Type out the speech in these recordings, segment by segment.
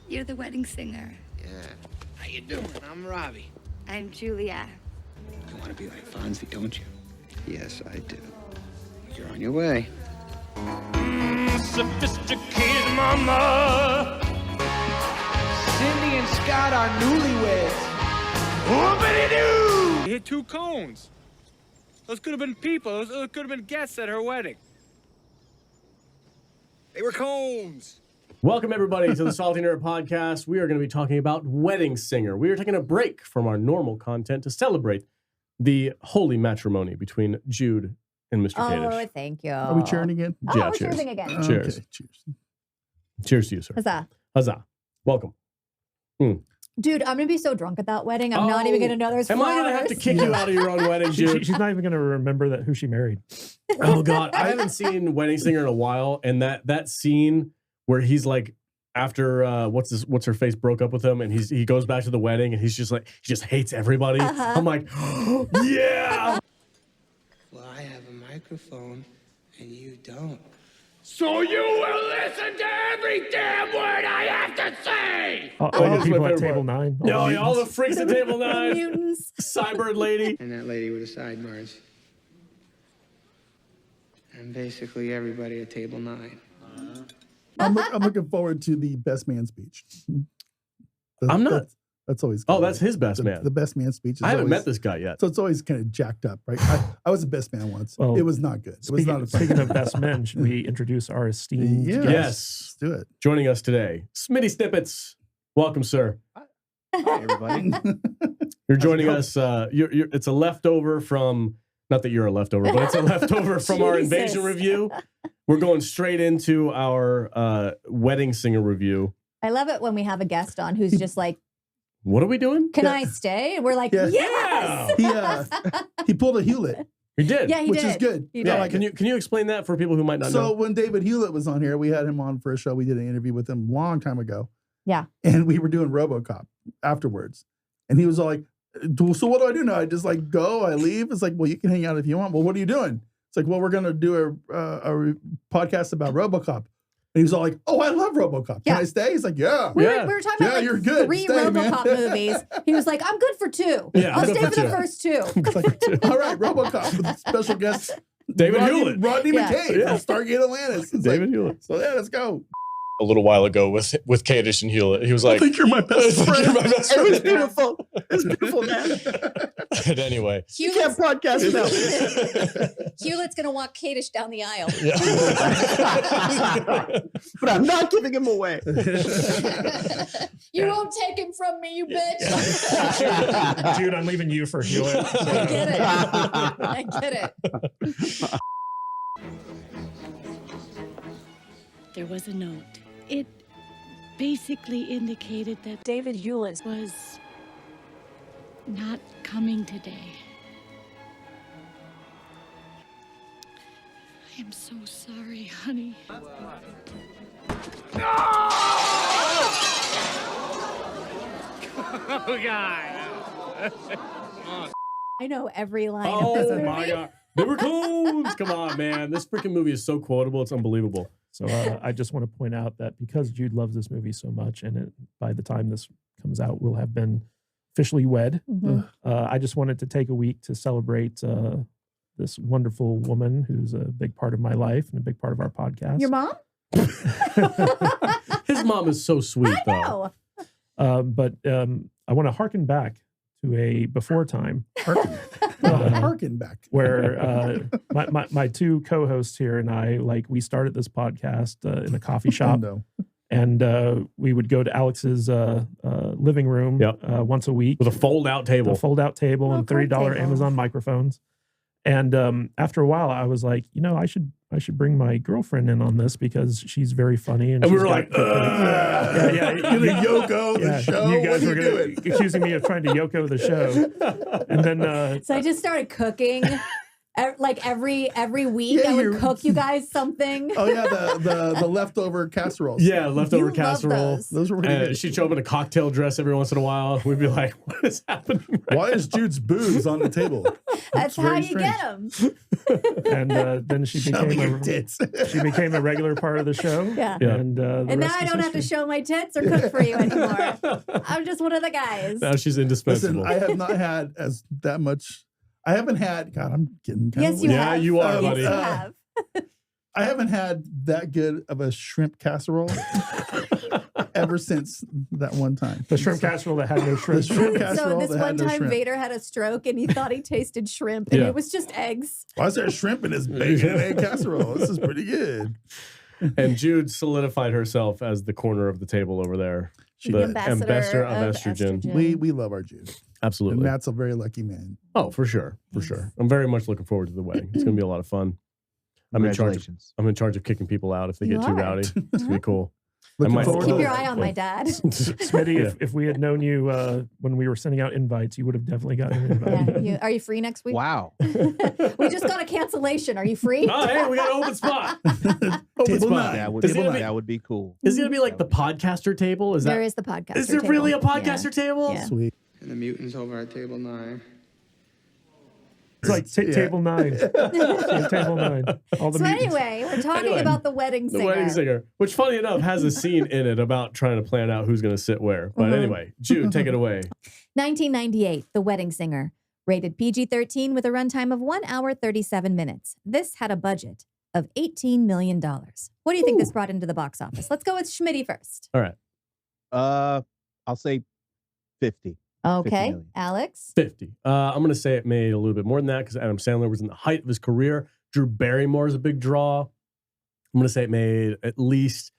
You're the wedding singer. Yeah. How you doing? I'm Robbie. I'm Julia. You want to be like Fonzie, don't you? Yes, I do. You're on your way. Sophisticated mama. Cindy and Scott are newlyweds. Whoopity-doo! He hit 2 cones. Those could have been people. Those could have been guests at her wedding. They were cones. Welcome, everybody, to the Salty Nerd Podcast. We are going to be talking about Wedding Singer. We are taking a break from our normal content to celebrate the holy matrimony between Jude and Mr. Kadish. Oh, thank you. Are we cheering again? Yeah, we're cheers. cheering again. Cheers. Okay, cheers. Cheers to you, sir. Huzzah. Huzzah. Welcome. Dude, I'm going to be so drunk at that wedding. I'm not even going to know there's Am flowers. I going to have to kick you out of your own wedding, Jude? She's not even going to remember who she married. Oh, God. I haven't seen Wedding Singer in a while. And that scene where he's like, after what's her face broke up with him, and he goes back to the wedding, and he's just like, he just hates everybody. I'm like, yeah. Well, I have a microphone, and you don't. So you will listen to every damn word I have to say! All that's the my people at favorite Table part. 9. No, all the freaks at Table 9. Mutants. Cybird lady. And that lady with the sideburns. And basically everybody at Table 9. I'm looking forward to the best man speech. I'm not. That's always Oh, good, that's his best man. The best man speech. Is I haven't always, met this guy yet. So it's always kind of jacked up, right? I was the best man once. Well, it was not good. It was not a fun. Speaking of best men, should we introduce our esteemed Yes. guest? Yes. Let's do it. Joining us today, Smitty Snippets. Welcome, sir. Hi, everybody. You're joining us. It's a leftover from, not that you're a leftover, but it's a leftover from our Jesus. Invasion review. We're going straight into our Wedding Singer review. I love it when we have a guest on who's just like, What are we doing? can I stay? And we're like, Yeah. yes. He pulled a Hewlett, We did. Yeah, he which did. is good. He I did. like Can it. you explain that for people who might not So know? when David Hewlett was on here, we had him on for a show. We did an interview with him a long time ago. Yeah. And we were doing RoboCop afterwards. And he was all like, so what do I do now? I just like go, I leave. It's like, well, you can hang out if you want. Well, what are you doing? It's like, well, we're going to do a podcast about RoboCop. And he was all like, oh, I love RoboCop. Can I stay? He's like, yeah. We Yeah. were talking about like you're good. 3 Stay, man. RoboCop movies. He was like, I'm good for 2. Yeah, I'll I'm good stay for for the 2. first 2. It's like, all right, RoboCop with special guest David Hewlett. Rodney Yeah. McKay Yeah. from Stargate Atlantis. It's David like, Hewlett. so yeah, let's go. A little while ago with Kadish and Hewlett. He was I like, think you're my best friend. You're my best It was friend. beautiful. It's beautiful, man. But anyway. You can't podcast now. Hewlett's going to walk Kadish down the aisle. But I'm not giving him away. You won't take him from me, you bitch. Dude, I'm leaving you for Hewlett. I get it. I get it. There was a note. It basically indicated that David Hewlett was not coming today. I am so sorry, honey. Oh, God. I know every line of this Oh, movie. my God. They were cones. Come on, man. This freaking movie is so quotable. It's unbelievable. So I just want to point out that because Jude loves this movie so much, and by the time this comes out, we'll have been officially wed. Mhm. I just wanted to take a week to celebrate this wonderful woman who's a big part of my life and a big part of our podcast. Your mom? His mom is so sweet, I though. know. But I want to harken back to a before time. Harken back. Where my 2 co-hosts here and I, we started this podcast in a coffee shop. Oh, no. And we would go to Alex's living room once a week. With a fold-out table. A fold-out table and $30 table. Amazon microphones. And after a while, I was like, I should bring my girlfriend in on this because she's very funny. And we she's were got like, yeah. You're gonna Yoko the show? You guys What were are you doing? accusing me of trying to Yoko the show. And then So I just started cooking. Every week, Yeah, I would you're- cook you guys something. Oh yeah, the leftover casseroles. Yeah, leftover You love casserole. those. Those were really good. She'd show up in a cocktail dress every once in a while. We'd be like, what is happening? Why is Jude's booze on the table? That's how very you get them. And then she Show me became your tits. she became a regular part of the show. Yeah. And And now I don't have to show my tits or cook for you anymore. I'm just one of the guys. Now she's indispensable. Listen, I have not had that much. I haven't had. God, I'm getting kind Yes, of. you Yeah, have. you are, Yes, buddy. you have. I haven't had that good of a shrimp casserole ever since that one time. the shrimp casserole that had no The shrimp. shrimp So casserole this that one had no time, shrimp. Vader had a stroke and he thought he tasted shrimp, and Yeah. it was just eggs. Why is there shrimp in this bacon and egg casserole? This is pretty good. And Jude solidified herself as the corner of the table over there. She The did. ambassador of estrogen. We love our Jude. Absolutely. And Matt's a very lucky man. Oh, for sure. For sure. I'm very much looking forward to the wedding. It's going to be a lot of fun. I'm in charge of kicking people out if they You get too are. rowdy. It's going to be cool. Looking forward Keep to your it. eye on my dad. Smitty, if we had known you when we were sending out invites, you would have definitely gotten an invite. Yeah, are you free next week? Wow. We just got a cancellation. Are you free? Oh, hey, we got an open spot. Table spot. nine. Is it gonna be- That would be cool. Is it going to be like the podcaster table? Is There that? is the podcast. Is there really a podcaster table? Yeah. Sweet. And the mutants over at table 9. It's like table 9. Yeah, table 9. All the So mutants. anyway, we're talking Anyway, about the wedding The singer. wedding singer, which funny enough has a scene in it about trying to plan out who's going to sit where. But anyway, Jude, take it away. 1998, The Wedding Singer. Rated PG-13 with a runtime of 1 hour, 37 minutes. This had a budget of $18 million. What do you think this brought into the box office? Let's go with Schmitty first. All right. I'll say 50. Okay, 50 million. Alex. 50. I'm going to say it made a little bit more than that because Adam Sandler was in the height of his career. Drew Barrymore is a big draw. I'm going to say it made at least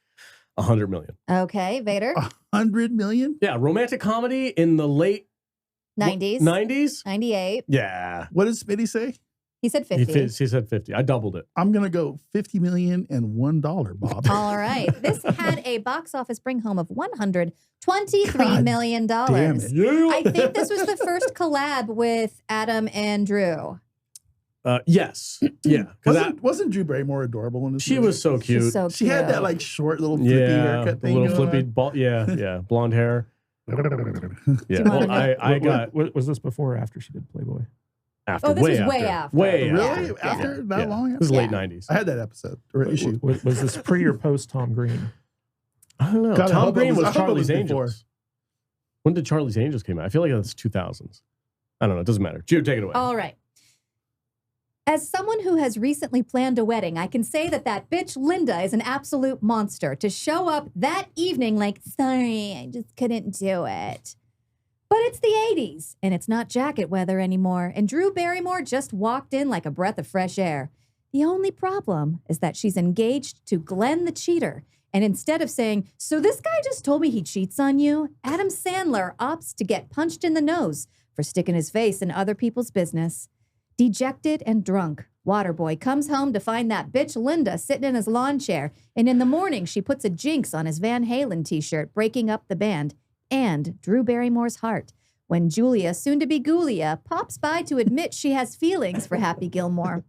100 million. Okay, Vader. 100 million? Yeah, romantic comedy in the late 90s. 90s? 98. Yeah. What did Smitty say? He said He 50. said 50. I doubled it. I'm going to go $50 million and $1, Bob. All right. This had a box office bring home of $123 million. Damn it. Yeah. I think this was the first collab with Adam and Drew. Yes. Yeah. Because Wasn't Drew Barrymore adorable in this she movie? was so cute. She's so She cute. had that like short little flippy yeah. haircut The thing. little going flippy on. ball. Yeah. Blonde hair. Yeah. you Well, wanna I got Was this before or after she did Playboy? after. Oh, this way was after. way after. Way Really? after. After that Yeah. long? It was Yeah. late 90s. I had that episode or issue. Was this pre or post Tom Green? I don't know. God, I Tom hope it Green was- was I hope it Charlie's was before. Angels. When did Charlie's Angels came out? I feel like that's 2000s. I don't know. It doesn't matter. Jude, take it away. All right. As someone who has recently planned a wedding, I can say that bitch Linda is an absolute monster to show up that evening like, sorry, I just couldn't do it. But it's the 80s, and it's not jacket weather anymore, and Drew Barrymore just walked in like a breath of fresh air. The only problem is that she's engaged to Glenn the cheater, and instead of saying, so this guy just told me he cheats on you, Adam Sandler opts to get punched in the nose for sticking his face in other people's business. Dejected and drunk, Waterboy comes home to find that bitch Linda sitting in his lawn chair, and in the morning she puts a jinx on his Van Halen t-shirt, breaking up the band and Drew Barrymore's heart when Julia, soon to be Gulia, pops by to admit she has feelings for Happy Gilmore.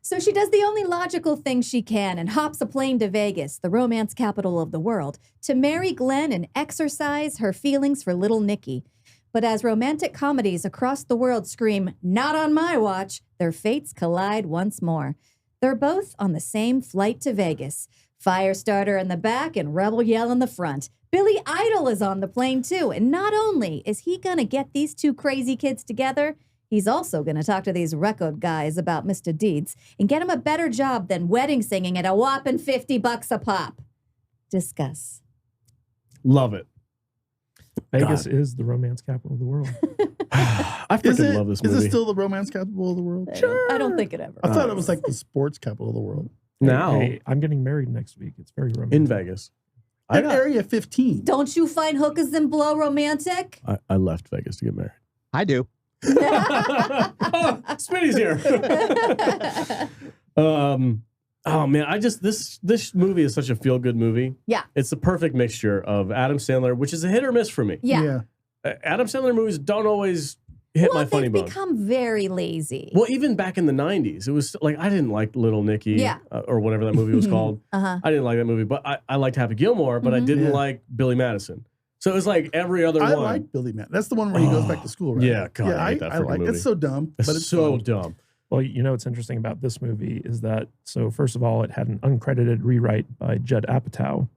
So she does the only logical thing she can and hops a plane to Vegas, the romance capital of the world, to marry Glenn and exercise her feelings for little Nicky. But as romantic comedies across the world scream, not on my watch, their fates collide once more. They're both on the same flight to Vegas. Firestarter in the back and Rebel Yell in the front. Billy Idol is on the plane too. And not only is he going to get these two crazy kids together, he's also going to talk to these record guys about Mr. Deeds and get him a better job than wedding singing at a whopping $50 a pop. Discuss. Love it. Vegas is the romance capital of the world. I Is freaking it, love this is movie. it still the romance capital of the world? I don't think it ever I thought was. it was like the sports capital of the world. Now Hey, I'm getting married next week. It's very romantic. in Vegas. I At got- Area 15. Don't you find hookers and blow romantic? I left Vegas to get married. I do. Oh, Smitty's here. Oh man, this movie is such a feel good movie. Yeah. It's the perfect mixture of Adam Sandler, which is a hit or miss for me. Yeah. Adam Sandler movies don't always hit my funny they've bone. become very lazy. Well, even back in the 90s, it was like I didn't like Little Nicky Yeah. or whatever that movie was called. Uh-huh. I didn't like that movie, but I liked Happy Gilmore, but I didn't Yeah. like Billy Madison. So it was like every other I one. like Billy Man. That's the one where he goes back to school, right? Yeah, God, I hate that fucking movie. It's so dumb, but it's so fun. dumb. Well, you know what's interesting about this movie is that, so first of all, it had an uncredited rewrite by Judd Apatow,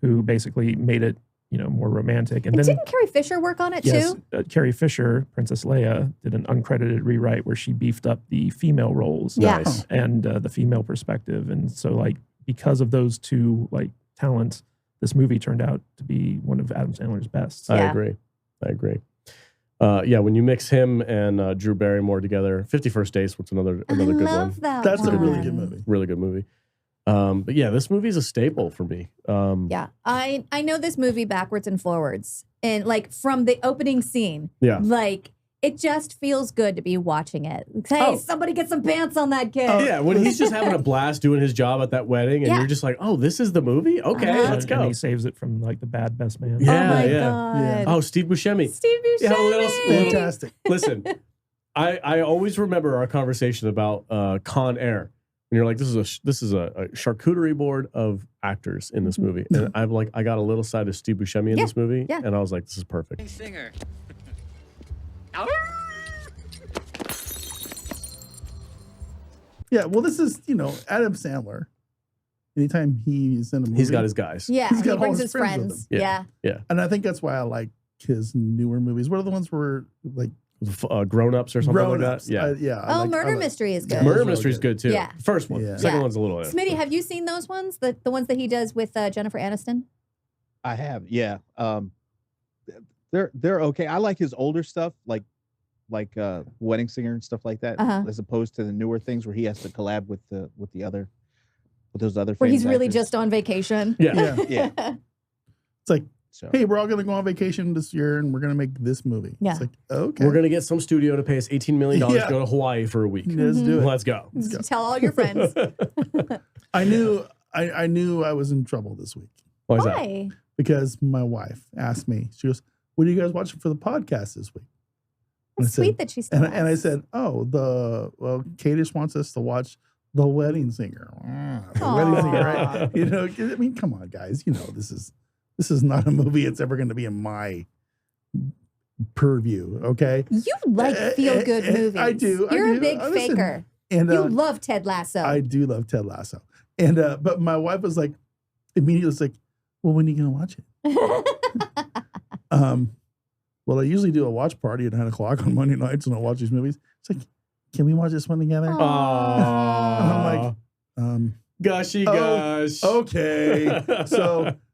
who basically made it, you know, more romantic. And then didn't Carrie Fisher work on it too? Carrie Fisher, Princess Leia, did an uncredited rewrite where she beefed up the female roles Nice. and the female perspective. And so, like, because of those two, like, talents, this movie turned out to be one of Adam Sandler's best. I agree. Yeah, when you mix him and Drew Barrymore together, 50 First Dates, what's another good one. That's a really good movie. Really good movie. But yeah, this movie is a staple for me. Yeah, I know this movie backwards and forwards, and like from the opening scene. Yeah. Like it just feels good to be watching it. Hey, somebody get some pants on that kid. Yeah, when he's just having a blast doing his job at that wedding, and you're just like, oh, this is the movie? Okay, let's go. And he saves it from like the bad best man. Yeah, Oh my yeah. God. Oh, Steve Buscemi. Steve Buscemi. Yeah, Fantastic. Listen, I always remember our conversation about Con Air. And you're like, this is a charcuterie board of actors in this movie. And I'm like, I got a little side of Steve Buscemi in this movie. Yeah. And I was like, this is perfect. Singer. Yeah, well, this is, Adam Sandler. Anytime he's in a movie, He's got his guys. Yeah, He's got he all brings his his friends with friends. him. Yeah. Yeah. And I think that's why I like his newer movies. What are the ones where, like, Grown Ups or something like Grown-Ups? that? Yeah. Oh, Murder Mystery is good. Murder Mystery is good too. Yeah. First one. Yeah. Second Yeah. one's a little. Smitty, have you seen those ones? The ones that he does with Jennifer Aniston? I have, yeah. They're okay. I like his older stuff, like Wedding Singer and stuff like that, as opposed to the newer things where he has to collab with those other. Where he's famous really actors. just on vacation. Yeah. Yeah. It's like, hey, we're all going to go on vacation this year and we're going to make this movie. Yeah. It's like, okay. We're going to get some studio to pay us $18 million to go to Hawaii for a week. Let's do it. Let's go. Tell all your friends. I knew I was in trouble this week. Why is Why? Because my wife asked me, she goes, what are you guys watching for the podcast this week? And It's I said- sweet that she still and I said, Kadish wants us to watch The Wedding Singer. The Wedding Singer, right? I mean, come on, guys. This is not a movie it's ever going to be in my purview, okay? You like feel-good movies. I do. You're I do. a big Listen, faker. and You love Ted Lasso. I do love Ted Lasso. And but my wife was like, immediately was like, well, when are you going to watch it? Well, I usually do a watch party at 9:00 on Monday nights and I'll watch these movies. It's like, can we watch this one together? Aww. And I'm like, Gushy gosh. Okay.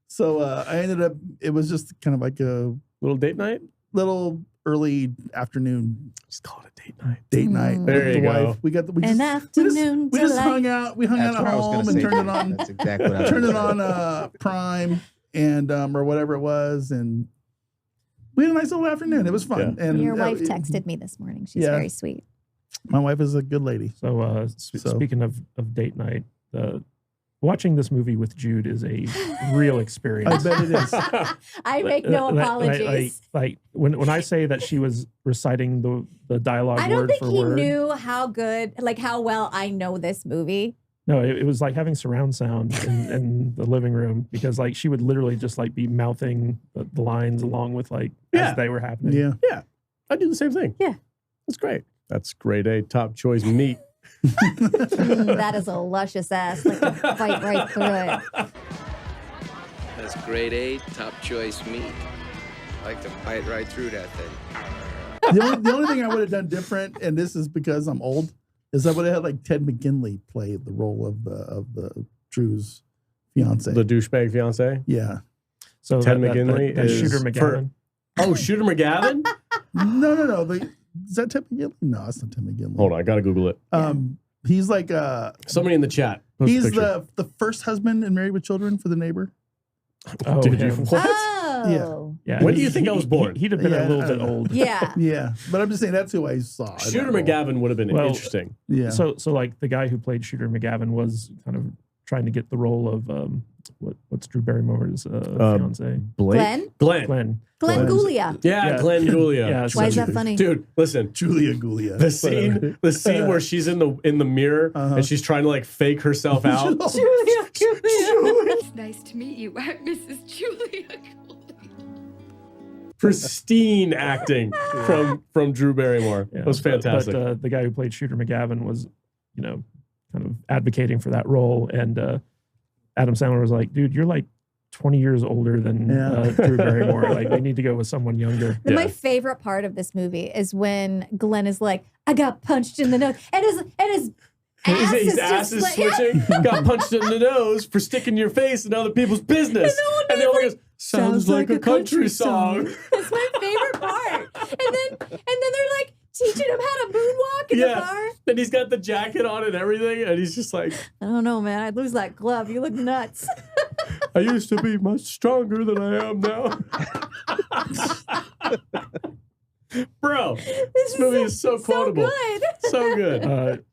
So I ended up, it was just kind of like a little date night? Little early afternoon. Just call it a date night. Date night. There with you the go. Wife. We got the, afternoon. we just hung out. We hung out at home and turned it on. That's exactly what I was Turned it gonna on Prime and or whatever it was, and we had a nice little afternoon. It was fun. And Your wife texted me this morning. She's yeah. very sweet. My wife is a good lady. So, speaking of date night, watching this movie with Jude is a real experience. I bet it is. I make no apologies. Like when I say that she was reciting the dialogue I don't word think for he word. knew how good, like how well I know this movie. No, it was like having surround sound in the living room because like she would literally just like be mouthing the lines along with like as they were happening. Yeah. Yeah. I do the same thing. Yeah. That's great. That's grade A top choice meat. That is a luscious ass. Like to bite right through it. That's grade A, top choice meat. I like to bite right through that thing. The only thing I would have done different, and this is because I'm old, is I would have had like Ted McGinley play the role of the Drew's fiance. The douchebag fiance? Yeah. So Ted McGinley that is Shooter McGavin. Shooter McGavin? No. Is that Ted McGinley? No, it's not Ted McGinley. Hold on, I gotta Google it. He's like somebody in the chat. Post a he's picture. the first husband in Married with Children for the neighbor. Oh, Did you? him. What? Oh. Yeah. When do you think I was born? He'd have been a little bit old. Yeah. Yeah, but I'm just saying that's who I saw. in Shooter that role. McGavin would have been Well, interesting. Yeah. So like the guy who played Shooter McGavin was kind of trying to get the role of what's Drew Barrymore's fiance? Blake? Glenn Glenn. Gulia. Yeah, Glenn Gulia. Yeah, Why is that funny? Dude, listen. Julia Gulia. The scene where she's in the mirror and she's trying to like fake herself out. Julia Gulia. It's nice to meet you. I'm Mrs. Julia Gould. pristine acting from Drew Barrymore. Yeah, It was fantastic. But the guy who played Shooter McGavin was, kind of advocating for that role. And Adam Sandler was like, dude, you're like 20 years older than Drew Barrymore. Like, we need to go with someone younger. My favorite part of this movie is when Glenn is like, I got punched in the nose. And his ass is switching. Got punched in the nose for sticking your face in other people's business. And they all goes, sounds like a country song. It's my favorite part. And then they're like teaching him how to moonwalk in the bar. Then he's got the jacket on and everything, and he's just like, I don't know, man. I'd lose that glove. You look nuts. I used to be much stronger than I am now. Bro, this movie is so quotable. So good.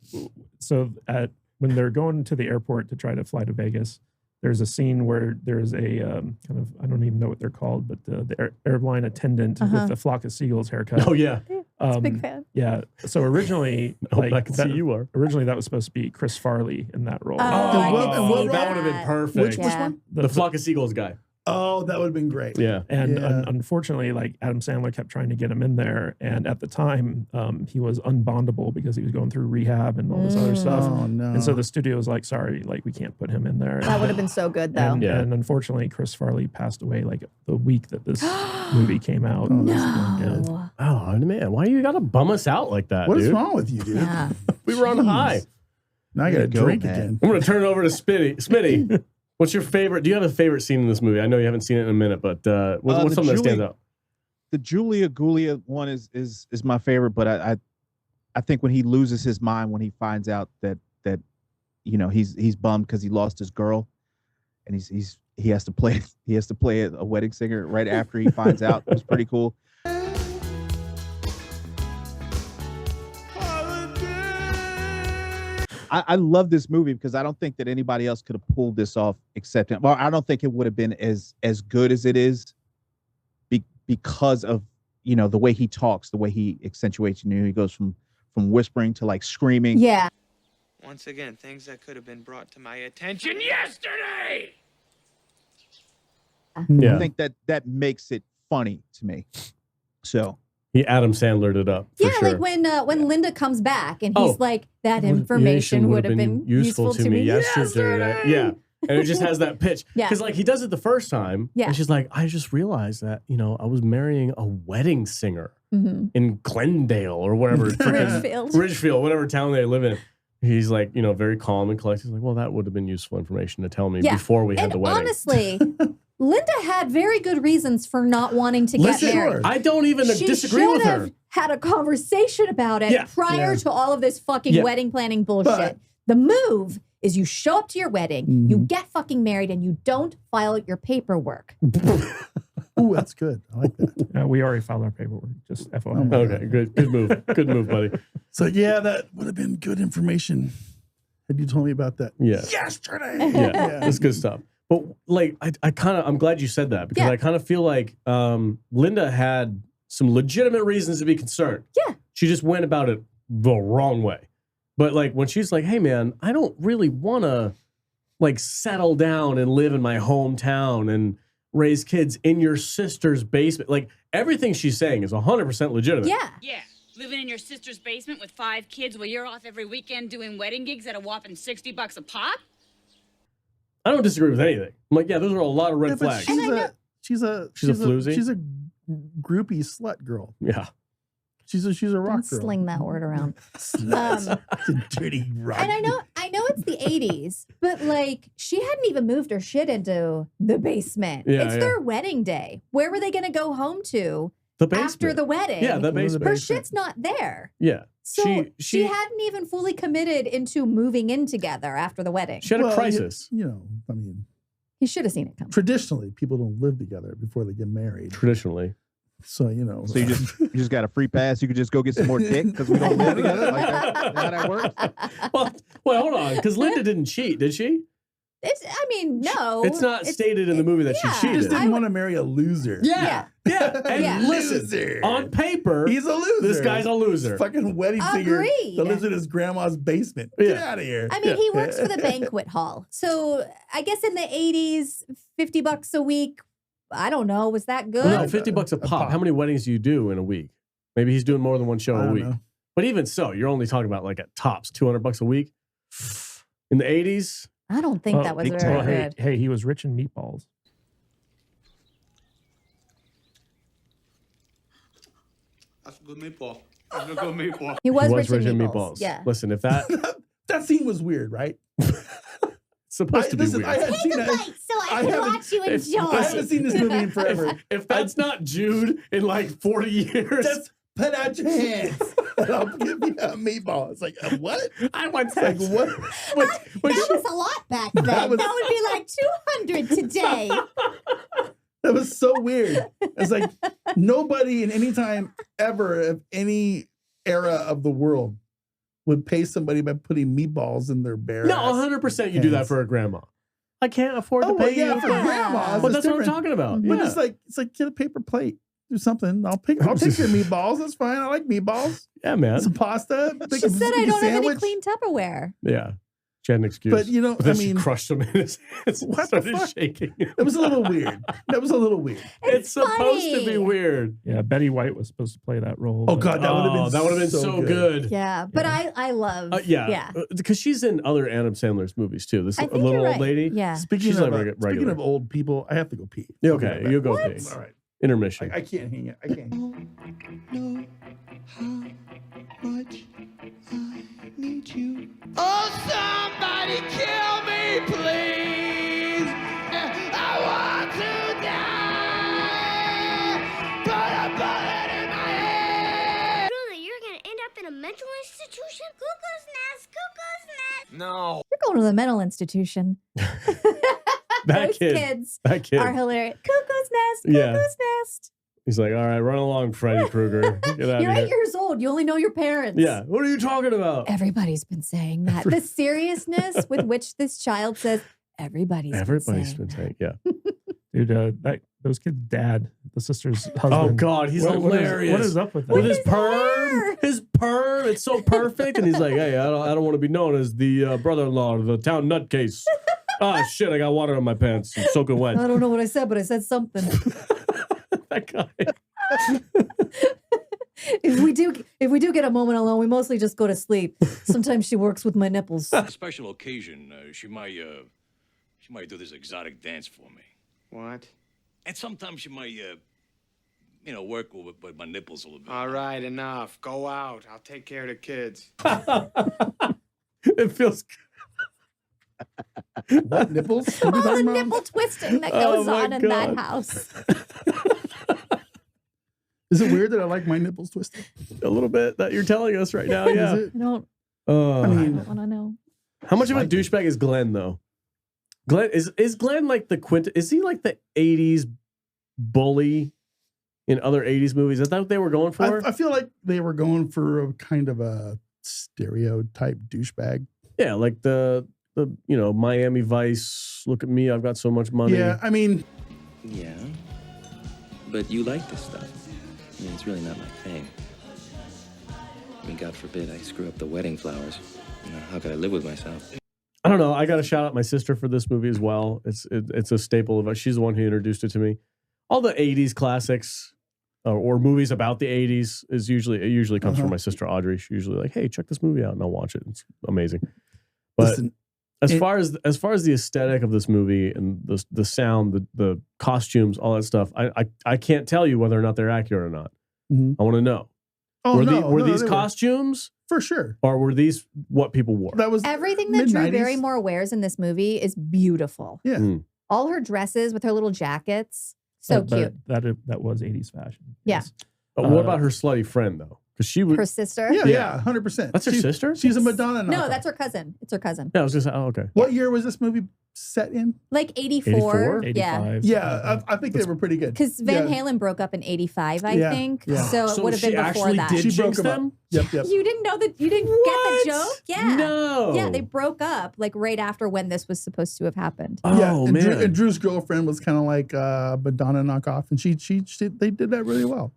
When they're going to the airport to try to fly to Vegas, there's a scene where there's a kind of, I don't even know what they're called, but the airline attendant with the flock of seagulls haircut. Oh, yeah. It's a big fan. Yeah. So originally, I can see you are. Originally, that was supposed to be Chris Farley in that role. That would have been perfect. Which one? The flock of seagulls guy. Oh, that would have been great. Yeah. And unfortunately, like Adam Sandler kept trying to get him in there. And at the time, he was unbondable because he was going through rehab and all this other stuff. Oh, no. And so the studio was like, sorry, like we can't put him in there. That would have been so good, though. And unfortunately, Chris Farley passed away like the week that this movie came out. No. Oh, man. Why you got to bum us out like that, What dude? is wrong with you, dude? Yeah. We were on high. Now I got to drink again. I'm going to turn it over to Smitty. What's your favorite? Do you have a favorite scene in this movie? I know you haven't seen it in a minute, but what's something that stands out? The Julia Gulia one is my favorite, but I think when he loses his mind when he finds out that he's bummed because he lost his girl, and he has to play a wedding singer right after he finds out. It was pretty cool. I love this movie because I don't think that anybody else could have pulled this off except him. Well, I don't think it would have been as good as it is because of the way he talks, the way he accentuates. He goes from whispering to like screaming. Yeah. Once again, things that could have been brought to my attention yesterday. I think that makes it funny to me. So. He Adam Sandler'd it up. For sure. Like when Linda comes back and he's like, that information would have been useful to me yesterday. Yeah. And it just has that pitch. Yeah. Because like he does it the first time. Yeah. And she's like, I just realized that, I was marrying a wedding singer in Glendale or whatever. Ridgefield, whatever town they live in. He's like, very calm and collected. He's like, well, that would have been useful information to tell me before we had the wedding. Honestly, Linda had very good reasons for not wanting to get married. I don't even disagree with her. Had a conversation about it prior to all of this fucking wedding planning bullshit. The move is you show up to your wedding, you get fucking married, and you don't file your paperwork. Ooh, that's good. I like that. We already filed our paperwork. Just FYI. Okay, good move. Good move, buddy. So yeah, that would have been good information had you told me about that yesterday. Yeah, that's good stuff. But like, I'm glad you said that because I kind of feel like Linda had some legitimate reasons to be concerned. Yeah. She just went about it the wrong way. But like when she's like, hey man, I don't really want to like settle down and live in my hometown and raise kids in your sister's basement. Like everything she's saying is 100% legitimate. Yeah. Yeah. Living in your sister's basement with 5 kids while you're off every weekend doing wedding gigs at a whopping $60 a pop? I don't disagree with anything. I'm like, yeah, those are a lot of red flags. She's a floozy? She's a groupie slut girl. Yeah. She's a rock girl. Sling that word around. It's a dirty rock. And I know it's the 80s, but like she hadn't even moved her shit into the basement. It's their wedding day. Where were they going to go home to? The basement. After the wedding. Yeah, the basement. Her shit's not there. Yeah. So she hadn't even fully committed into moving in together after the wedding. She had a crisis. I mean, he should have seen it coming. Traditionally, people don't live together before they get married. Traditionally. So, So you just got a free pass. You could just go get some more dick because we don't live together. Like that, how that works? Well, hold on. Because Linda didn't cheat, did she? No. It's not stated in the movie that she cheated. She just didn't want to marry a loser. Yeah. And listen, on paper, he's a loser. This guy's a loser. Fucking wedding singer that lives in his grandma's basement. Get out of here. I mean, he works for the banquet hall. So I guess in the 80s, $50 a week, I don't know. Was that good? Well, no, $50 a pop. How many weddings do you do in a week? Maybe he's doing more than one show a week. know. But even so, you're only talking about like at tops $200 a week. In the 80s, I don't think that was very good. Hey, he was rich in meatballs. That's a good meatball. That's a good meatball. He was rich rich in in meatballs. Yeah. Listen, if that That scene was weird, right? supposed to be weird. I had seen it. So I can watch you enjoy. I haven't seen this movie in forever. If that's not Jude in like 40 years, Just put out your hands and I'll give you a meatball. It's like, what? I want Like, what? That was a lot back then. That would be like 200 today. That was so weird. It's like nobody in any time ever of any era of the world would pay somebody by putting meatballs in their bare. No, ass 100% you do that for a grandma. I can't afford to well, pay yeah, you for grandmas. But it's that's what I'm different. talking about. But Yeah. it's like get a paper plate, do something. I'll take your meatballs. That's fine. I like meatballs. Yeah, man. Some pasta. She said I don't have any clean Tupperware. Yeah. She had an excuse. But, you know, But then I mean- she crushed them in his hands and What the started fuck? shaking. It was a little weird. That was a little weird. It's supposed to be weird. Yeah, Betty White was supposed to play that role. Oh but- God, that would have been that would have been so good. Yeah, but I love. Yeah, because she's in other Adam Sandler's movies too. This I think little you're old right. lady. Yeah. She's like regular. Speaking of old people, I have to go pee. Yeah, I'll be okay, right back. you go What? pee. All right. Intermission. I can't hang it. I can't. Know how much I need you. Oh, somebody kill me, please. I want to die. Put a bullet in my head. Truly, you're gonna end up in a mental institution? Cuckoo's nest, cuckoo's nest. No. You're going to the mental institution. That Those kid. kids That kid. are hilarious. Cuckoo's nest, Yeah. cuckoo's nest. He's like, all right, run along, Freddy Krueger. Get out You're of 8 here. years old. You only know your parents. Yeah. What are you talking about? Everybody's been saying that. The seriousness with which this child says, everybody's been saying. Yeah. Dude, those kids' dad, the sister's husband. Oh God, he's hilarious. What is up with that? With his perm, it's so perfect, and he's like, "Hey, I don't want to be known as the brother-in-law of the town nutcase." Ah, shit! I got water on my pants. I'm soaking wet. I don't know what I said, but I said something. That guy. If we do get a moment alone, we mostly just go to sleep. Sometimes she works with my nipples. Special occasion, she might do this exotic dance for me. What? And sometimes she might, work with my nipples a little bit. All right, enough. Go out. I'll take care of the kids. It feels. What nipples? All the nipple twisting that goes my on in that God. house. Is it weird that I like my nipples twisted? A little bit that you're telling us right now. Yeah. Is it? I don't I mean, want to know. How much of a douchebag is Glenn though? Glenn is Glenn like the is he like the 80s bully in other 80s movies? Is that what they were going for? I feel like they were going for a kind of a stereotype douchebag. Yeah, like the Miami Vice, look at me, I've got so much money. Yeah, I mean, Yeah. But you like this stuff. I mean, it's really not my thing. I mean, God forbid I screw up the wedding flowers. How could I live with myself? I don't know. I got to shout out my sister for this movie as well. It's a staple of it. She's the one who introduced it to me. All the 80s classics or movies about the 80s usually comes from my sister Audrey. She's usually like, "Hey, check this movie out," and I'll watch it. It's amazing. But listen, as far as the aesthetic of this movie and the sound, the costumes, all that stuff, I can't tell you whether or not they're accurate or not. Mhm. I want to know. Oh, were no, these they were. costumes For sure. or were these what people wore? That was Everything that Drew mid-90s. Barrymore wears in this movie is beautiful. Yeah. Mm. All her dresses with her little jackets, so cute. That was 80s fashion. Yeah. Yes. But what about her slutty friend though? Because she would. Her sister. Yeah, 100%. That's her sister? She's a Madonna. No, knockoff. that's her cousin. It's her cousin. Yeah, I was just okay. What year was this movie set in? Like 84. 84? Yeah. 85. Yeah, I think they were pretty good. Because Van Yeah. Halen broke up in 85, I Yeah, think. yeah. So it would have she been before actually that. did She broke jinx them up. them? Yep. You didn't know that? You didn't What? get the joke? Yeah. No. Yeah, they broke up like right after when this was supposed to have happened. Yeah, Oh and man. and Drew's girlfriend was kind of like Madonna knockoff, and she they did that really well.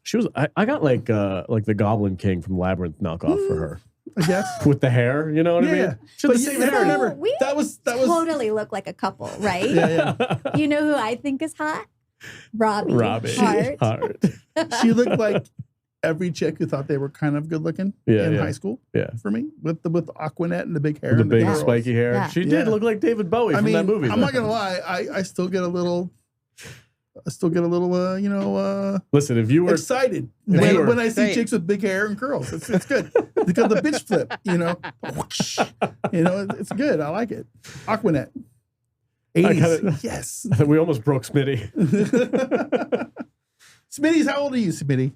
She was. I got like the Goblin King from Labyrinth knockoff for her I guess. with the hair. You know what I Yeah, mean? yeah. She had But the you same never- hair. never- We that was totally look like a couple, right? Yeah, yeah. You know who I think is hot? Robbie Hart. She looked like every chick who thought they were kind of good looking in high school. Yeah, for me, with Aquanet and the big hair, with the and big curls. spiky hair. Yeah. She did look like David Bowie from that movie. I'm not gonna lie, I still get a little. Listen, if you were excited when I see chicks with big hair and curls, it's good because the bitch flip, it's good. I like it. Aquanet, 80s, yes. We almost broke Smitty. Smitty's, how old are you, Smitty?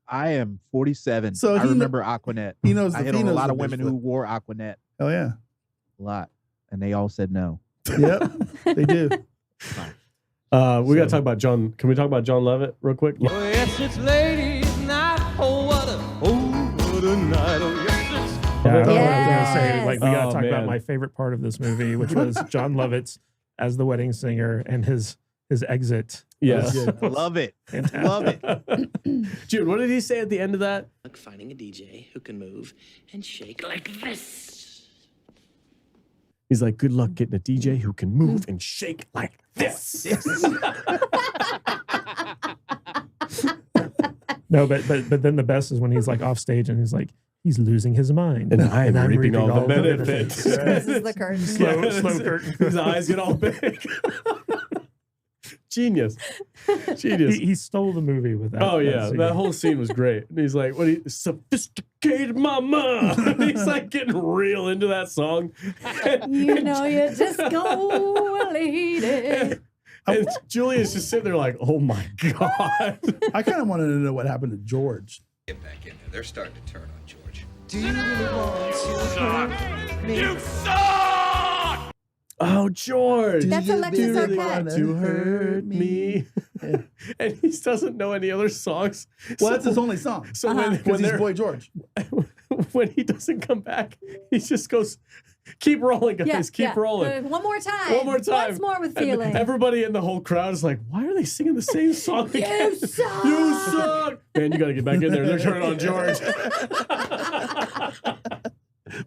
I am 47. So I remember Aquanet. He knows. I hit on a lot of women who wore Aquanet. Oh yeah, a lot, and they all said no. Yep, they do. We got to talk about John. Can we talk about John Lovett real quick? Oh, yes, it's ladies' night. Oh, what a night. Oh, yes, it's. Yeah, I was gonna say, like, we gotta Oh, talk about man. my favorite part of this movie, which was John Lovett's as the wedding singer and his exit. Yes. Love it. Fantastic. Love it. Jude, what did he say at the end of that? Like finding a DJ who can move and shake like this. He's like, good luck getting a DJ who can move and shake like this. No, but then the best is when he's like off stage and he's like, he's losing his mind. And I'm reaping all the benefits. This is the curtain. Slow curtain. His eyes get all big. Genius. He stole the movie with that. Oh, yeah. scene. That whole scene was great. And he's like, sophisticated mama. And he's like getting real into that song. You know you just go lady. And Julia's just sitting there like, oh my God. I kind of wanted to know what happened to George. Get back in there. They're starting to turn on George. Do you really want to You suck! Oh, George. That's Alexis you really Arquette. want to hurt me. And he doesn't know any other songs. Well, that's his only song. So Because when he's they're Boy George. when he doesn't come back, he just goes, keep rolling, guys. Keep rolling. One more time. One more time. Once more with And feeling. everybody in the whole crowd is like, why are they singing the same song again? You suck. You suck. Man, you got to get back in there. They're turning on George.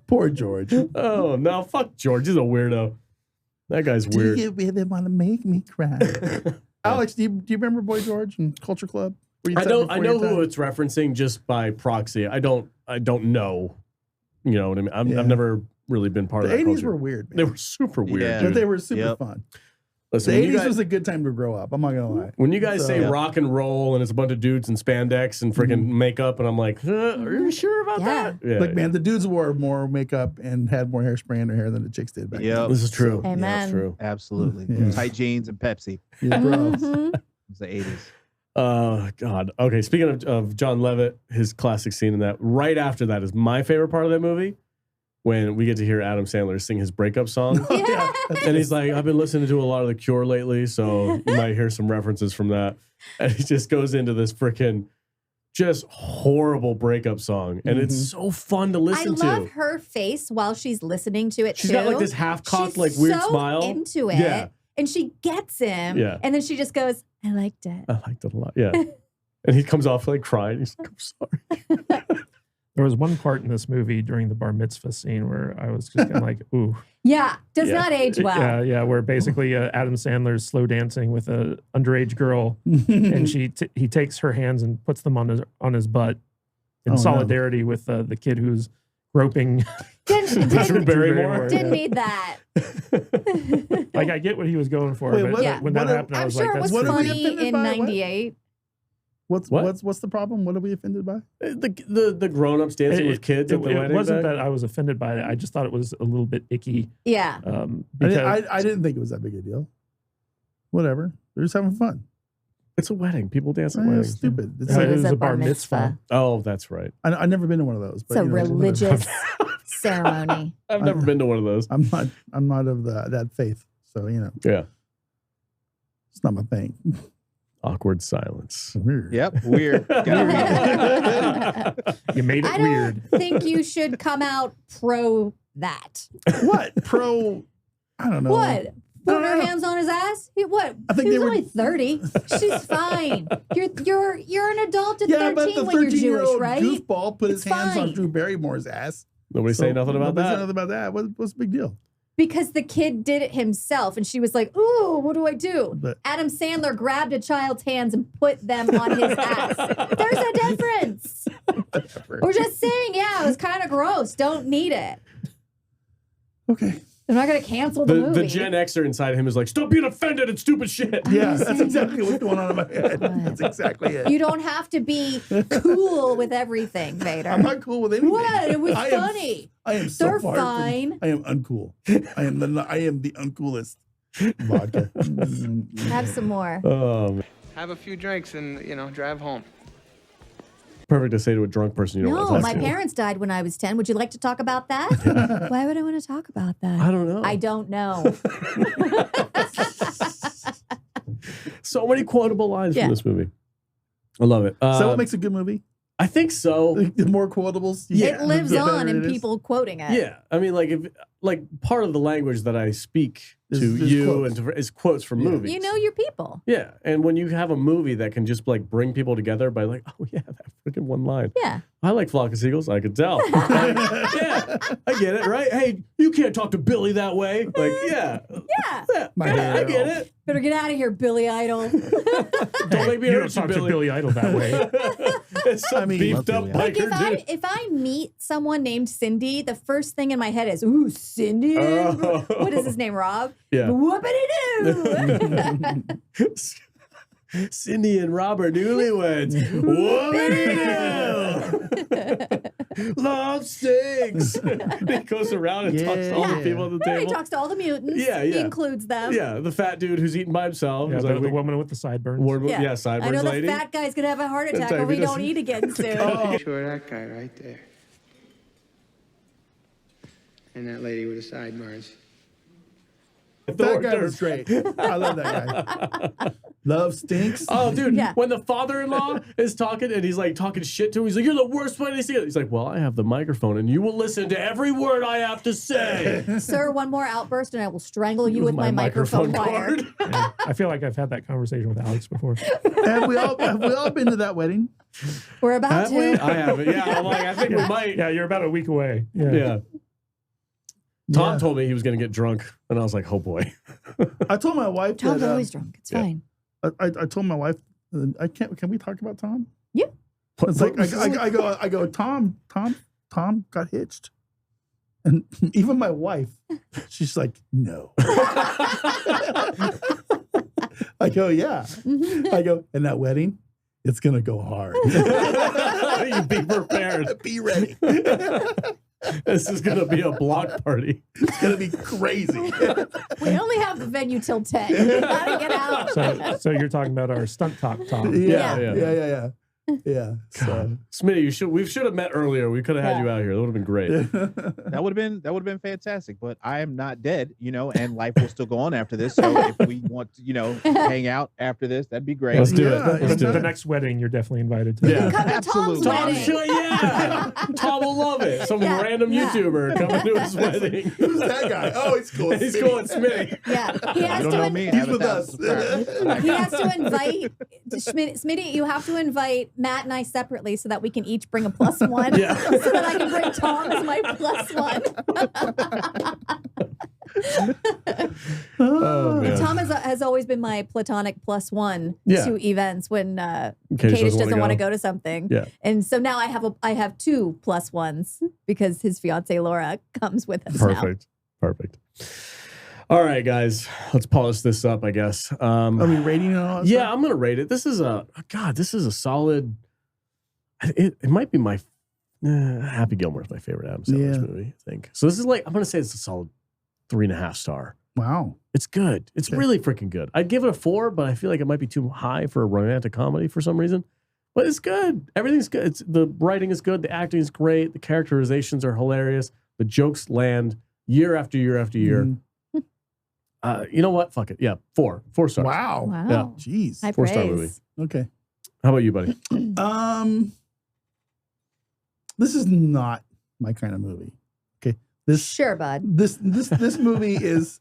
Poor George. Oh, no. Fuck George. He's a weirdo. That guy's weird. Do you really want to make me cry? Alex, do you remember Boy George and Culture Club? I know who it's referencing just by proxy. I don't know. You know what I mean? I've never really been part The of that 80s culture. were weird. They were super weird. Yeah. Dude. But they were super fun. Listen, The when you 80s guys- was a good time to grow up. I'm not going to lie. When you guys So- say rock and roll and it's a bunch of dudes in spandex and freaking makeup, and I'm like, are you sure about that? Yeah. Like, man, the dudes wore more makeup and had more hairspray in their hair than the chicks did back then. This is true. Amen. That's true. Absolutely. Yeah. Tight jeans and Pepsi. Yeah, bro. Mhm. It was the 80s. God. Okay, speaking of John Lovett, his classic scene in that, right after that is my favorite part of that movie, when we get to hear Adam Sandler sing his breakup song. And he's like, I've been listening to a lot of The Cure lately, so you might hear some references from that. And he just goes into this freaking just horrible breakup song. And it's so fun to listen I love to. her face while she's listening to it She's too. got like this half-cocked, She's like weird so smile. into it. Yeah. And she gets him. Yeah. And then she just goes, I liked it. I liked it a lot. Yeah. And he comes off like crying. He's like, I'm sorry. There was one part in this movie during the bar mitzvah scene where I was just kind of like, ooh. Yeah. Does not age well. Yeah, where basically Adam Sandler's slow dancing with a underage girl, and he takes her hands and puts them on his butt in Oh, no. solidarity with the kid who's groping Didn't Barrymore. Didn't need that. Like, I get what he was going for, Wait, but what- when that what- happened, I I'm was sure like, it that's was What are we funny offended in by? What? '98. What's the problem? What are we offended by? The grown-ups dancing with kids at the it wedding. wasn't back? that I was offended by it. I just thought it was a little bit icky. Yeah. Because I didn't think it was that big a deal. Whatever. They're just having fun. It's a wedding. People dance at It's weddings. stupid. It's it It was was a a bar bar mitzvah. mitzvah. Oh, that's right. I've never been to one of those. It's a you know, whatever. religious ceremony. I've never been to one of those. I'm not of that faith. So Yeah. it's not my thing. Awkward silence. Weird. Yep, weird. You made it I weird. don't think you should come out pro that. What pro? I don't know. What? Put her hands on his ass? What? I think he they was were- only 30. She's fine. You're an adult at Yeah, but 13 the when you're 13-year-old Jewish, right? goofball put his It's hands on fine. Drew Barrymore's ass. Nobody say nothing about nobody said that. nothing about that. What's the big deal? Because the kid did it himself, and she was like, "Ooh, what do I do?" But- Adam Sandler grabbed a child's hands and put them on his ass. There's a difference. We're just saying, yeah, it was kind of gross. Don't need it. Okay. I'm not going to cancel the movie. The Gen Xer inside him is like, stop being offended at stupid shit. Yeah, that's exactly what's going on in my head. That's exactly it. You don't have to be cool with everything, Vader. I'm not cool with anything. What? It was I funny. I am so They're far fine. I am uncool. I am the uncoolest vodka. Have some more. Have a few drinks and, drive home. Perfect to say to a drunk person you don't want to No, talk my to. parents died when I was 10. Would you like to talk about that? Why would I want to talk about that? I don't know. I don't know. So many quotable lines Yeah. from this movie. I love it. Is that what makes a good movie? I think so. The more quotables. It lives the on better in it is. people quoting it. Yeah, I mean, like part of the language that I speak to Is you quotes. and is quotes from movies. You know your people. Yeah, and when you have a movie that can just like bring people together by like, oh yeah, that freaking one line. Yeah. I like Flock of Seagulls. I could tell. Yeah, I get it, right? Hey, you can't talk to Billy that way. Like, yeah, Yeah. I get it. Better get out of here, Billy Idol. Don't make me You hurt don't talk to Billy Idol that way. It's some beefed up Like biker dude. if I meet someone named Cindy, the first thing in my head is, ooh, Cindy. Oh. What is his name, Rob? Yeah. Whoopity doo. Cindy and Robert newlyweds. Whoopity-doo. Love stinks. He goes around and talks to all the people at the Yeah, he table. talks to all the mutants. Yeah, He yeah. includes them. Yeah, the fat dude who's eating by himself. Yeah, He's the, like, the woman with the sideburns. yeah, I sideburns know the lady. fat guy's gonna have a heart attack That's if we right, don't eat again soon. Sure, that guy right there. And that lady with the sideburns. That guy was great. I love that guy. Love stinks. Oh, dude, Yeah. when the father-in-law is talking and he's like talking shit to him, he's like, you're the worst one to see it. He's like, well, I have the microphone and you will listen to every word I have to say. Sir, one more outburst and I will strangle you with my microphone wire. Yeah, I feel like I've had that conversation with Alex before. Have we all been to that wedding? We're about Have to. we? I haven't. Yeah, I'm like, I think we might. Yeah, you're about a week away. Yeah. Tom Yeah. told me he was going to get drunk, and I was like, oh boy. I told my wife Tom's that always drunk. It's fine. I told my wife I can't. Can we talk about Tom? Yeah. It's like I go. Tom got hitched, and even my wife, she's like, no. I go, yeah. I go, and that wedding, it's gonna go hard. You be prepared. Be ready. This is going to be a block party. It's gonna be crazy. We only have the venue till 10. You gotta get out. So you're talking about our stunt talk, Tom. Yeah. So Smitty, we should have met earlier. We could have had you out here. That would have been great. That would have been fantastic. But I am not dead, and life will still go on after this. So if we want to, hang out after this, that'd be great. Let's do it. Let's do The it. next wedding, you're definitely invited to. Yeah. Come to Tom's Absolutely. Tom, wedding. sure, yeah. Tom will love it. Some Yeah, random yeah. YouTuber coming to his wedding. who's that guy? Oh, he's cool. He's cool at Smitty. Yeah. He You has don't to know me. He's with us. He has to invite Smitty. You have to invite Matt and I separately so that we can each bring a +1. Yeah. So that I can bring Tom as my +1. Oh, man. Tom has always been my platonic +1 Yeah. to events when Kadish Kadish doesn't want to go. go to something. Yeah. And so now I have 2 +1s because his fiance Laura comes with us now. Perfect. All right, guys. Let's polish this up, I guess. Are we rating it all? Yeah, I'm gonna rate it. This is a solid. It might be my Happy Gilmore's my favorite Adam Sandler movie. I think so. This is I'm gonna say it's a solid 3.5 star. Wow, it's good. It's really freaking good. I'd give it a 4, but I feel like it might be too high for a romantic comedy for some reason. But it's good. Everything's good. The writing is good. The acting is great. The characterizations are hilarious. The jokes land year after year after year. You know what? Fuck it. Yeah, 4 stars. Wow. Yeah. Jeez. High 4-star praise. movie. Okay. How about you, buddy? This is not my kind of movie. Okay. This Sure, bud. This movie is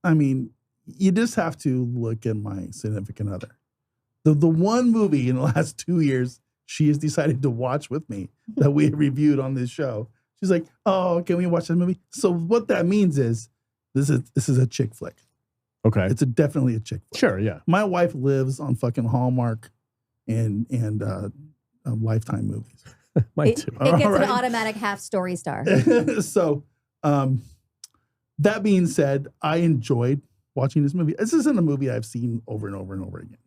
I mean, you just have to look at my significant other. The one movie in the last 2 years she has decided to watch with me that we reviewed on this show She's like, oh, can we watch that movie? So what that means is this is a chick flick. Okay. It's definitely a chick flick. Sure, yeah. My wife lives on fucking Hallmark and Lifetime movies. Mine It too. gets All right. an automatic half story star. So that being said, I enjoyed watching this movie. This isn't a movie I've seen over and over and over again.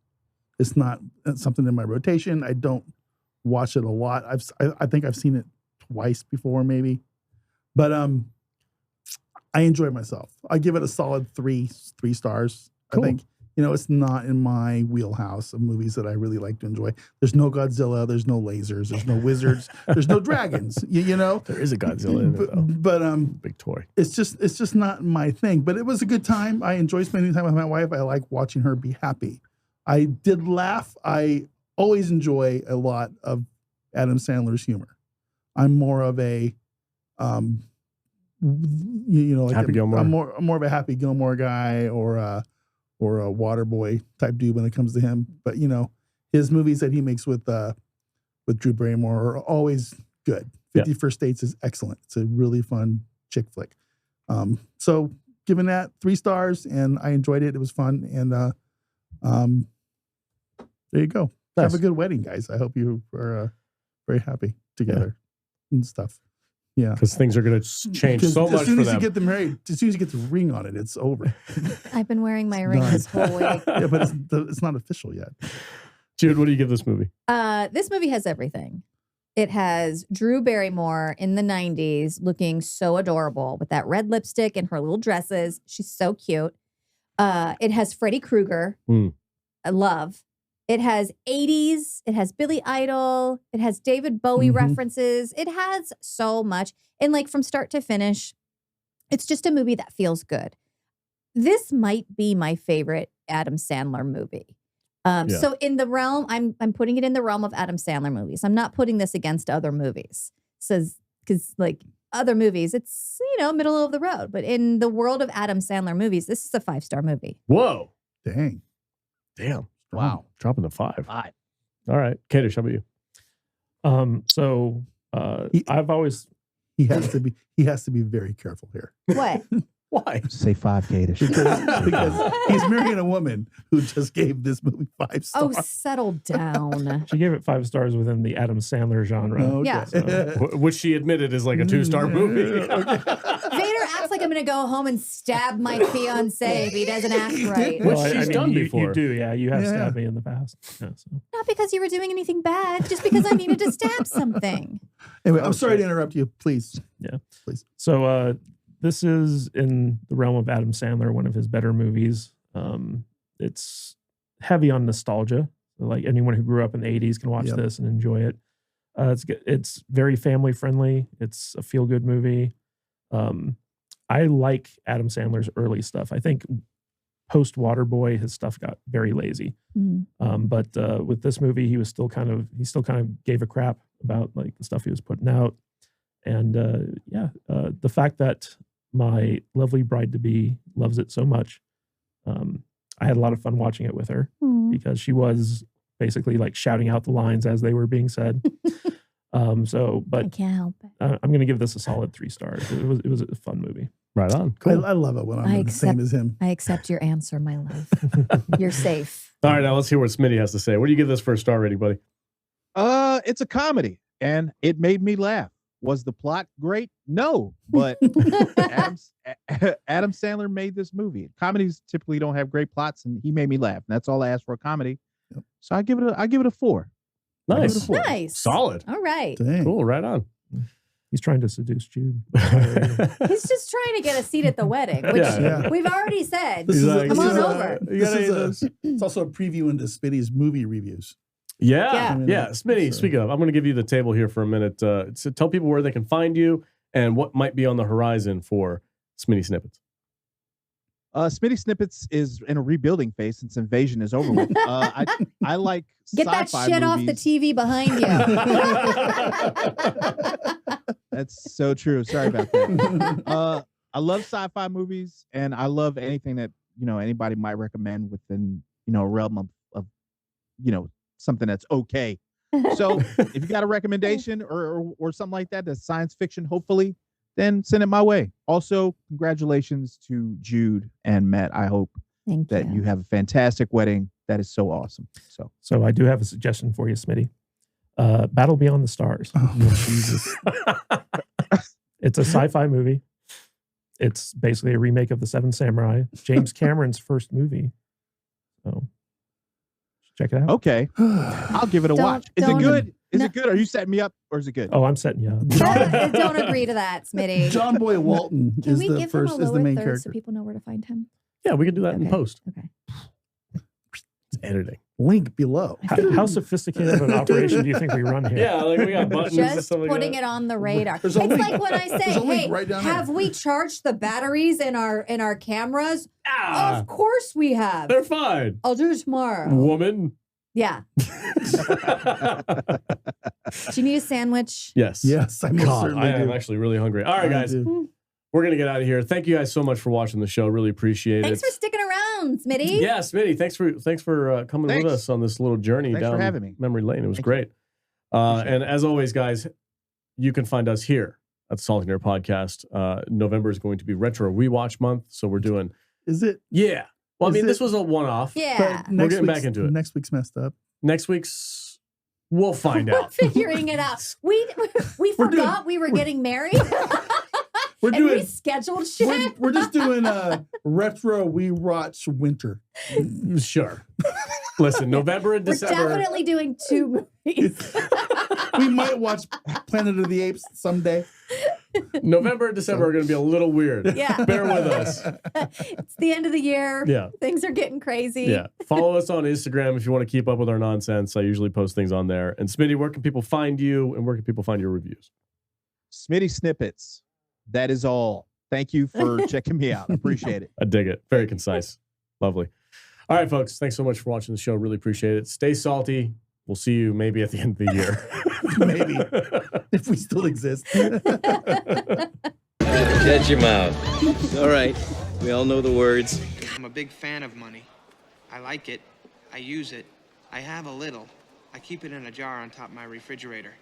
It's not something in my rotation. I don't watch it a lot. I think I've seen it twice before, maybe. But I enjoyed myself. I give it a solid three stars. Cool. I think, it's not in my wheelhouse of movies that I really like to enjoy. There's no Godzilla, there's no lasers, there's no wizards, there's no dragons, you know? There is a Godzilla in it, though. But big toy. It's just not my thing. But it was a good time. I enjoy spending time with my wife. I like watching her be happy. I did laugh. I always enjoy a lot of Adam Sandler's humor. I'm more of a like Happy Gilmore. I'm more of a Happy Gilmore guy or a Waterboy type dude when it comes to him. But his movies that he makes with Drew Barrymore are always good. 50 First Dates is excellent. It's a really fun chick flick. So giving that 3 stars, and I enjoyed it. It was fun, and there you go. Nice. Have a good wedding, guys. I hope you are very happy together and stuff. Yeah, because things are going to change so much for them. As soon as you get them married, as soon as you get the ring on it, it's over. I've been wearing my ring this whole week. Yeah, but it's not official yet. Jude, what do you give this movie? This movie has everything. It has Drew Barrymore in the 90s looking so adorable with that red lipstick and her little dresses. She's so cute. It has Freddy Krueger. I love. It has 80s. It has Billy Idol. It has David Bowie references. It has so much. And like from start to finish, it's just a movie that feels good. This might be my favorite Adam Sandler movie. So in the realm, I'm putting it in the realm of Adam Sandler movies. I'm not putting this against other movies. Because like other movies, it's, middle of the road. But in the world of Adam Sandler movies, this is a 5-star movie. Whoa. Dang. Damn. Wow. Dropping the 5. 5. All right. Kadish, how about you? I've always he has to be very careful here. What? Why? Say 5, Kadish. Because he's marrying a woman who just gave this movie 5 stars. Oh, settle down. She gave it 5 stars within the Adam Sandler genre. Okay. Yeah. Which she admitted is like a 2-star movie. Vader acts like I'm going to go home and stab my fiance if he doesn't act right. Which she's done you, before. You do, yeah. You have stabbed me in the past. Yeah, so. Not because you were doing anything bad, just because I needed to stab something. Anyway, I'm sorry to interrupt you. Please. Yeah. Please. So this is in the realm of Adam Sandler, one of his better movies. It's heavy on nostalgia. Like anyone who grew up in the 80s can watch this and enjoy it. It's very family friendly. It's a feel good movie. I like Adam Sandler's early stuff. I think post Waterboy, his stuff got very lazy. But with this movie, he still kind of gave a crap about like the stuff he was putting out. And the fact that my lovely bride to be loves it so much, I had a lot of fun watching it with her because she was basically like shouting out the lines as they were being said. But I can't help it. I'm going to give this a solid 3 stars. It was a fun movie. Right on. Cool. I love it when I'm the same as him. I accept your answer, my love. You're safe. All right, now let's hear what Smitty has to say. What do you give this first star rating, buddy? It's a comedy, and it made me laugh. Was the plot great? No, but Adam Sandler made this movie. Comedies typically don't have great plots, and he made me laugh. And that's all I asked for a comedy. Yep. So I give it a 4. Nice. Nice. Solid. All right. Dang. Cool. Right on. He's trying to seduce Jude. He's just trying to get a seat at the wedding, which we've already said. Come on over. It's also a preview into Spitty's movie reviews. Yeah. Smitty, speaking of, I'm going to give you the table here for a minute. So tell people where they can find you and what might be on the horizon for Smitty Snippets. Smitty Snippets is in a rebuilding phase since Invasion is over with. I like Get that shit off the TV behind you. That's so true. Sorry about that. I love sci-fi movies, and I love anything that anybody might recommend within a realm of something that's okay. So if you got a recommendation or something like that, that's science fiction, hopefully, then send it my way. Also, congratulations to Jude and Matt. I hope that you have a fantastic wedding. That is so awesome. So I do have a suggestion for you, Smitty. Battle Beyond the Stars. Oh, Jesus. It's a sci-fi movie. It's basically a remake of The Seven Samurai, James Cameron's first movie. So check it out. Okay. I'll give it a watch. Is it good? Is it good? Are you setting me up or is it good? Oh, I'm setting you up. Don't agree to that, Smitty. John Boy Walton Can is we the give first him a is the lower main third character. so people know where to find him? Yeah, we can do that in post. Okay. It's editing. Link below. How sophisticated of an operation do you think we run here? Yeah, like we got buttons and Just stuff like putting that. it on the radar. There's It's a link. like when I say, There's a link "Hey, right down have there." we charged the batteries in our cameras?" Ah, Of course we have. they're fine. I'll do it tomorrow. Woman. Yeah. Do you need a sandwich? Yes. Yes, I most God, certainly I am do. actually really hungry. All right, I guys. do. We're going to get out of here. Thank you guys so much for watching the show. Really appreciate Thanks it. for sticking around, Smitty. Yeah, Smitty, thanks for coming with us on this little journey Thanks for down having me. memory lane. It was Thank great. And as always, guys, you can find us here at the Salting Air Podcast. November is going to be Retro Rewatch Month, so we're doing. Is it? Yeah. Well, I Is mean, it- this was a one-off. Yeah. But We're getting back into it. Next week's messed up. Next week's, we'll find We're out. figuring it out. We forgot we were getting married. We're and doing. we scheduled shit. We're just doing a retro we watch winter. Sure. Listen, November and We're December. definitely doing 2 movies. We might watch Planet of the Apes someday. November and December are going to be a little weird. Yeah. Bear with us. It's the end of the year. Yeah. Things are getting crazy. Yeah. Follow us on Instagram if you want to keep up with our nonsense. I usually post things on there. And Smitty, where can people find you and where can people find your reviews? Smitty Snippets. That is all. Thank you for checking me out. I appreciate it. I dig it. Very concise. Lovely. All right, folks. Thanks so much for watching the show. Really appreciate it. Stay salty. We'll see you maybe at the end of the year. Maybe. If we still exist. Shut your mouth. All right. We all know the words. I'm a big fan of money. I like it. I use it. I have a little. I keep it in a jar on top of my refrigerator.